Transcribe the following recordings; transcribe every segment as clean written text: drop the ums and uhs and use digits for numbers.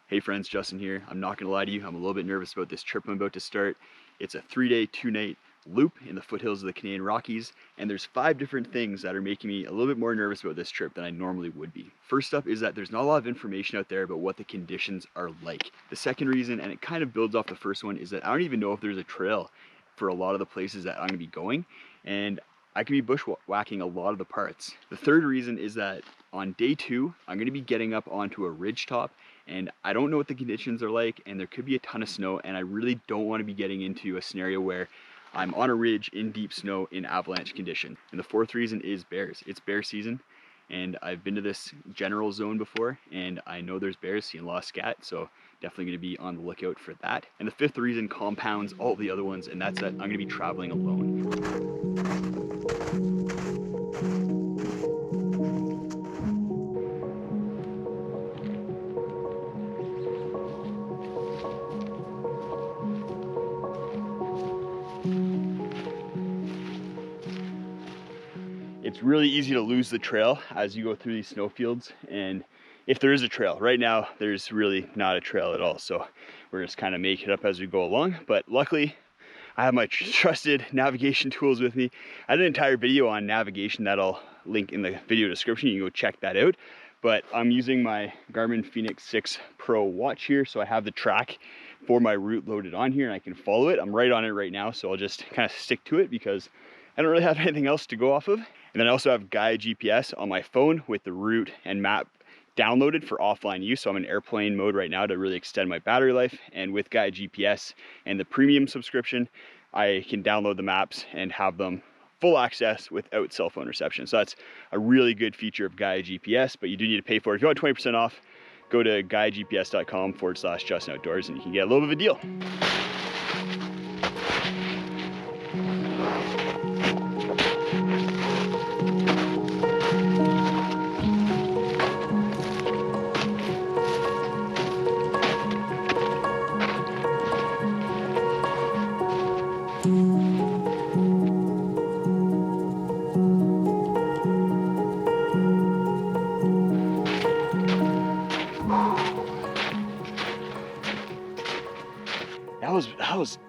Hey friends, Justin here. I'm not gonna lie to you, I'm a little bit nervous about this trip I'm about to start. It's a 3-day, 2-night loop in the foothills of the Canadian Rockies, and there's 5 different things that are making me a little bit more nervous about this trip than I normally would be. First up is that there's not a lot of information out there about what the conditions are like. The second reason, and it kind of builds off the first one, is that I don't even know if there's a trail for a lot of the places that I'm gonna be going, and I could be bushwhacking a lot of the parts. The third reason is that on day 2, I'm gonna be getting up onto a ridge top, and I don't know what the conditions are like, and there could be a ton of snow, and I really don't want to be getting into a scenario where I'm on a ridge in deep snow in avalanche condition. And the fourth reason is bears. It's bear season, and I've been to this general zone before, and I know there's bears, seeing a lot of scat, so definitely going to be on the lookout for that. And the fifth reason compounds all the other ones, and that's that I'm going to be traveling alone. It's really easy to lose the trail as you go through these snowfields, and if there is a trail, right now there's really not a trail at all, so we're just kind of making it up as we go along. But luckily I have my trusted navigation tools with me. I had an entire video on navigation that I'll link in the video description. You can go check that out. But I'm using my Garmin Fenix 6 Pro watch here, so I have the track for my route loaded on here and I can follow it. I'm right on it right now, so I'll just kind of stick to it because I don't really have anything else to go off of. And then I also have Gaia GPS on my phone with the route and map downloaded for offline use. So I'm in airplane mode right now to really extend my battery life. And with Gaia GPS and the premium subscription, I can download the maps and have them full access without cell phone reception. So that's a really good feature of Gaia GPS, but you do need to pay for it. If you want 20% off, go to GaiaGPS.com/Justin Outdoors and you can get a little bit of a deal.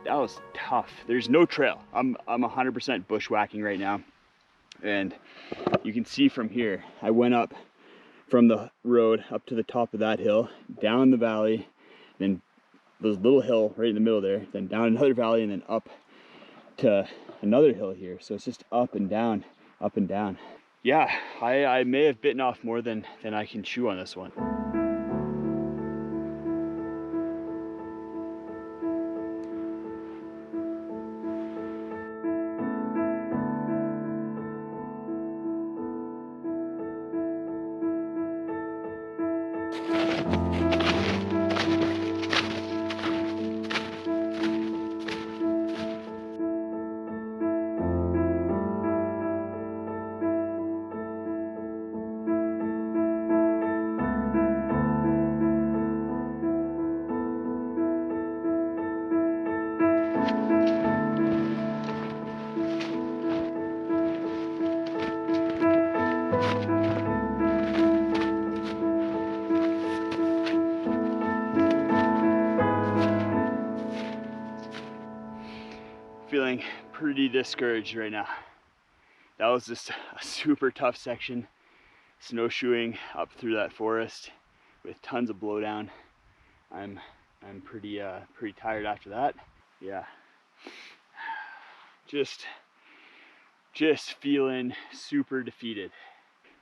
That was tough. There's no trail. I'm 100% bushwhacking right now, and you can see from here I went up from the road up to the top of that hill, down the valley, then this little hill right in the middle there, then down another valley, and then up to another hill here. So it's just up and down, up and down. Yeah, I may have bitten off more than I can chew on this one. Feeling pretty discouraged right now. That was just a super tough section, snowshoeing up through that forest with tons of blowdown. I'm pretty tired after that. Yeah, just feeling super defeated.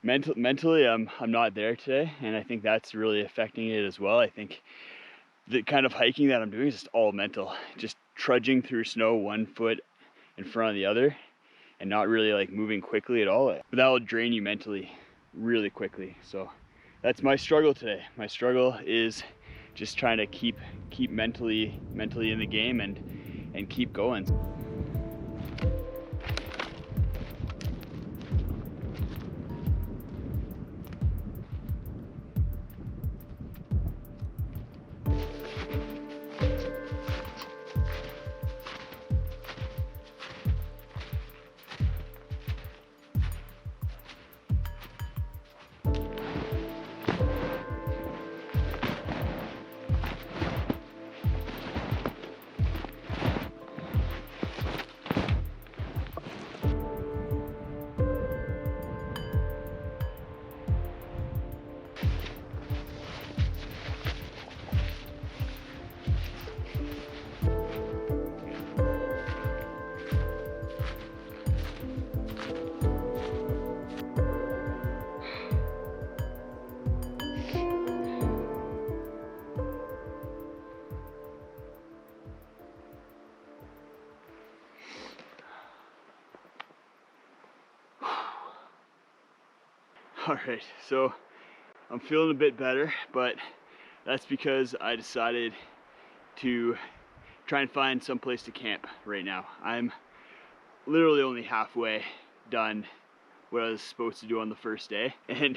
Mentally, I'm not there today, and I think that's really affecting it as well. I think the kind of hiking that I'm doing is just all mental, just trudging through snow 1 foot in front of the other and not really like moving quickly at all. But that will drain you mentally really quickly. So that's my struggle today. My struggle is just trying to keep mentally in the game and keep going. All right, so I'm feeling a bit better, but that's because I decided to try and find some place to camp right now. I'm literally only halfway done what I was supposed to do on the first day, and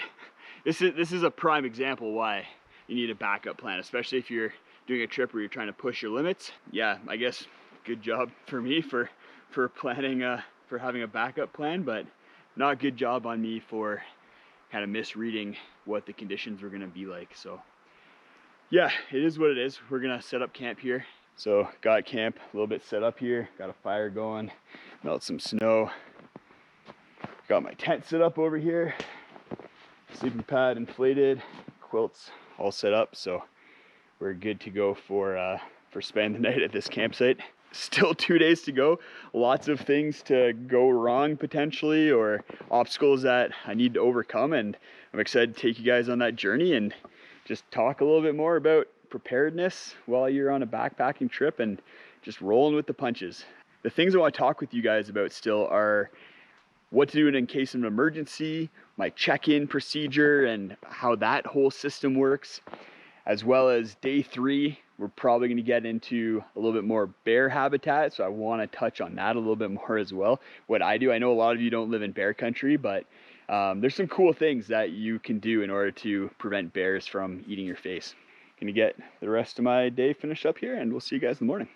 this is a prime example why you need a backup plan, especially if you're doing a trip where you're trying to push your limits. Yeah, I guess good job for me for planning for having a backup plan, but not good job on me for kind of misreading what the conditions were going to be like. So yeah, it is what it is. We're gonna set up camp here. So got camp a little bit set up here, got a fire going, melt some snow, got my tent set up over here, sleeping pad inflated, quilts all set up, so we're good to go for spending the night at this campsite. Still 2 days to go. Lots of things to go wrong potentially, or obstacles that I need to overcome, and I'm excited to take you guys on that journey and just talk a little bit more about preparedness while you're on a backpacking trip and just rolling with the punches. The things I want to talk with you guys about still are what to do in case of an emergency, my check-in procedure and how that whole system works, as well as day 3. We're probably going to get into a little bit more bear habitat, so I want to touch on that a little bit more as well. What I do, I know a lot of you don't live in bear country, but there's some cool things that you can do in order to prevent bears from eating your face. Gonna get the rest of my day finished up here, and we'll see you guys in the morning.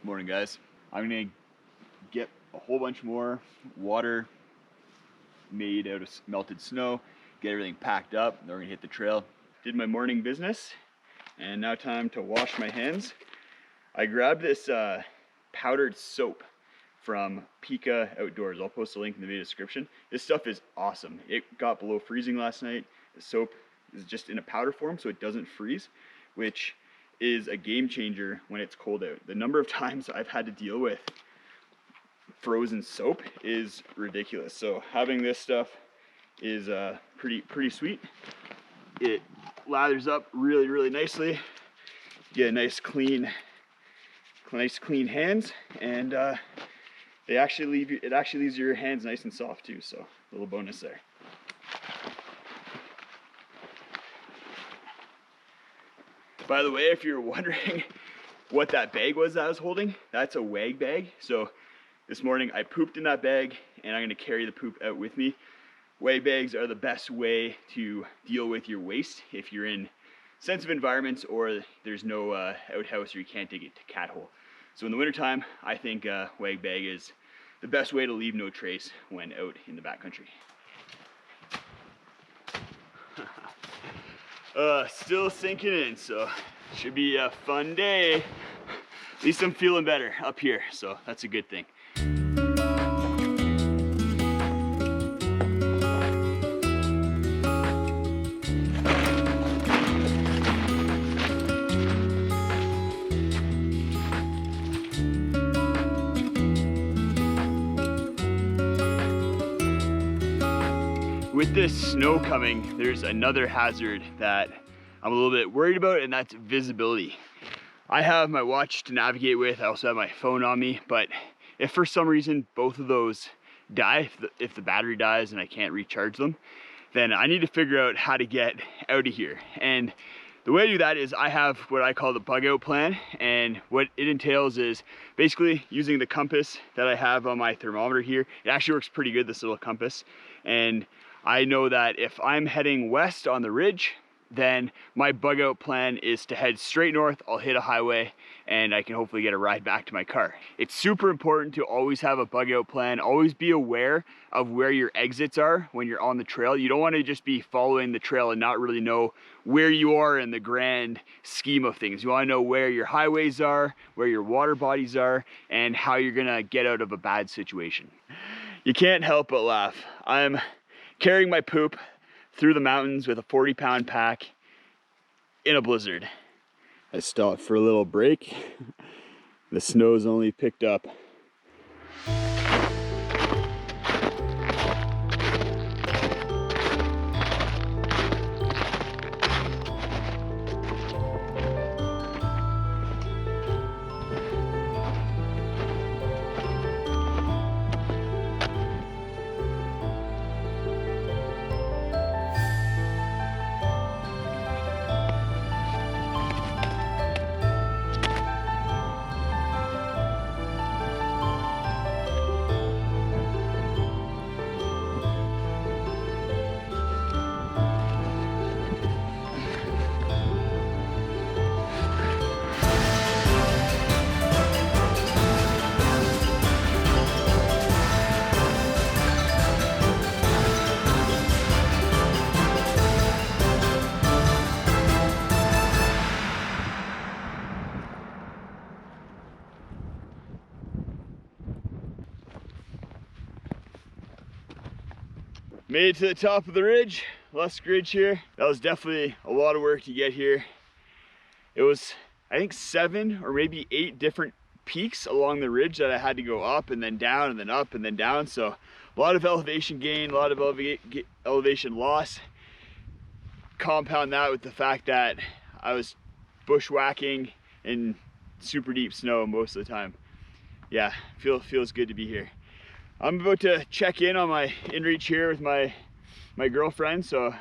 Morning, guys. I'm gonna get a whole bunch more water made out of melted snow, get everything packed up, then we're gonna hit the trail. Did my morning business, and now time to wash my hands. I grabbed this powdered soap from Pika Outdoors. I'll post a link in the video description. This stuff is awesome. It got below freezing last night. The soap is just in a powder form, so it doesn't freeze, which is a game changer when it's cold out. The number of times I've had to deal with frozen soap is ridiculous. So having this stuff is pretty sweet. It lathers up really nicely. Get a nice clean hands, and it actually leaves your hands nice and soft too. So a little bonus there. By the way, if you're wondering what that bag was that I was holding, that's a wag bag. So this morning I pooped in that bag, and I'm gonna carry the poop out with me. Wag bags are the best way to deal with your waste if you're in sensitive environments or there's no outhouse or you can't dig it to cat hole. So in the wintertime, I think wag bag is the best way to leave no trace when out in the backcountry. Still sinking in, so should be a fun day. At least I'm feeling better up here, so that's a good thing. With this snow coming, there's another hazard that I'm a little bit worried about, and that's visibility. I have my watch to navigate with, I also have my phone on me, but if for some reason both of those die, if the battery dies and I can't recharge them, then I need to figure out how to get out of here. And the way I do that is I have what I call the bug out plan, and what it entails is basically using the compass that I have on my thermometer here. It actually works pretty good, this little compass, and I know that if I'm heading west on the ridge, then my bug out plan is to head straight north. I'll hit a highway and I can hopefully get a ride back to my car. It's super important to always have a bug out plan. Always be aware of where your exits are when you're on the trail. You don't want to just be following the trail and not really know where you are in the grand scheme of things. You want to know where your highways are, where your water bodies are, and how you're gonna get out of a bad situation. You can't help but laugh. I'm carrying my poop through the mountains with a 40-pound pack in a blizzard. I stopped for a little break. The snow's only picked up. Made it to the top of the ridge, Lusk Ridge here. That was definitely a lot of work to get here. It was, I think, 7 or maybe 8 different peaks along the ridge that I had to go up and then down and then up and then down. So a lot of elevation gain, a lot of elevation loss. Compound that with the fact that I was bushwhacking in super deep snow most of the time. Yeah, feels good to be here. I'm about to check in on my inReach here with my girlfriend. So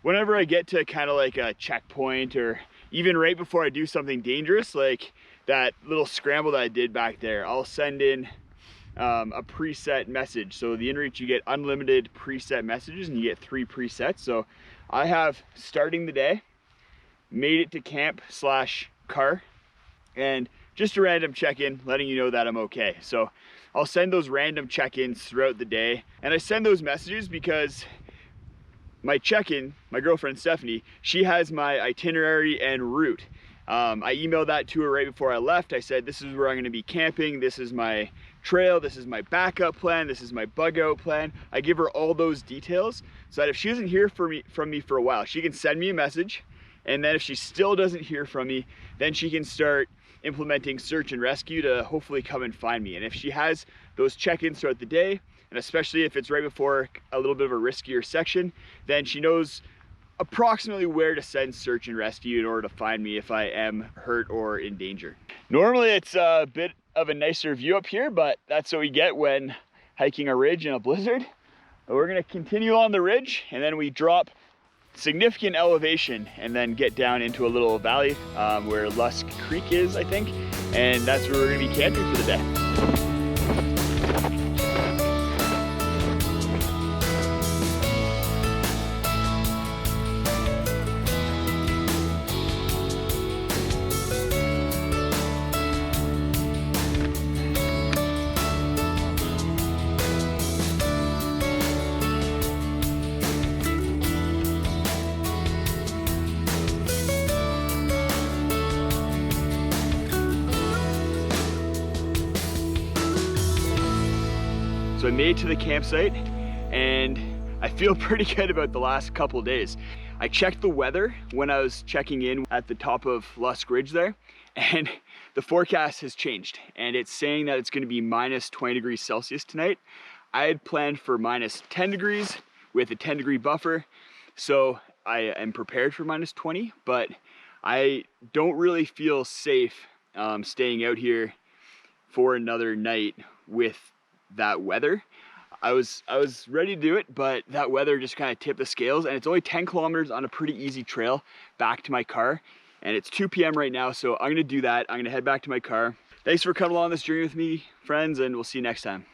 whenever I get to kind of like a checkpoint, or even right before I do something dangerous, like that little scramble that I did back there, I'll send in a preset message. So the inReach, you get unlimited preset messages and you get 3 presets. So I have starting the day, made it to camp/car, and just a random check-in letting you know that I'm okay. So I'll send those random check-ins throughout the day, and I send those messages because my check-in, my girlfriend Stephanie, she has my itinerary and route. I emailed that to her right before I left. I said, this is where I'm going to be camping, this is my trail, this is my backup plan, this is my bug out plan. I give her all those details so that if she doesn't hear from me for a while, she can send me a message, and then if she still doesn't hear from me, then she can start implementing search and rescue to hopefully come and find me. And if she has those check-ins throughout the day, and especially if it's right before a little bit of a riskier section, then she knows approximately where to send search and rescue in order to find me if I am hurt or in danger. Normally it's a bit of a nicer view up here, but that's what we get when hiking a ridge in a blizzard. But we're gonna continue on the ridge, and then we drop significant elevation and then get down into a little valley where Lusk Creek is, I think, and that's where we're gonna be camping for the day. So I made it to the campsite, and I feel pretty good about the last couple of days. I checked the weather when I was checking in at the top of Lusk Ridge there, and the forecast has changed, and it's saying that it's going to be minus 20 degrees Celsius tonight. I had planned for minus 10 degrees with a 10-degree buffer, so I am prepared for minus 20, but I don't really feel safe staying out here for another night with that weather. I was ready to do it, but that weather just kind of tipped the scales, and it's only 10 kilometers on a pretty easy trail back to my car, and it's 2 p.m. right now, so I'm gonna do that. I'm gonna head back to my car. Thanks for coming along this journey with me, friends, and we'll see you next time.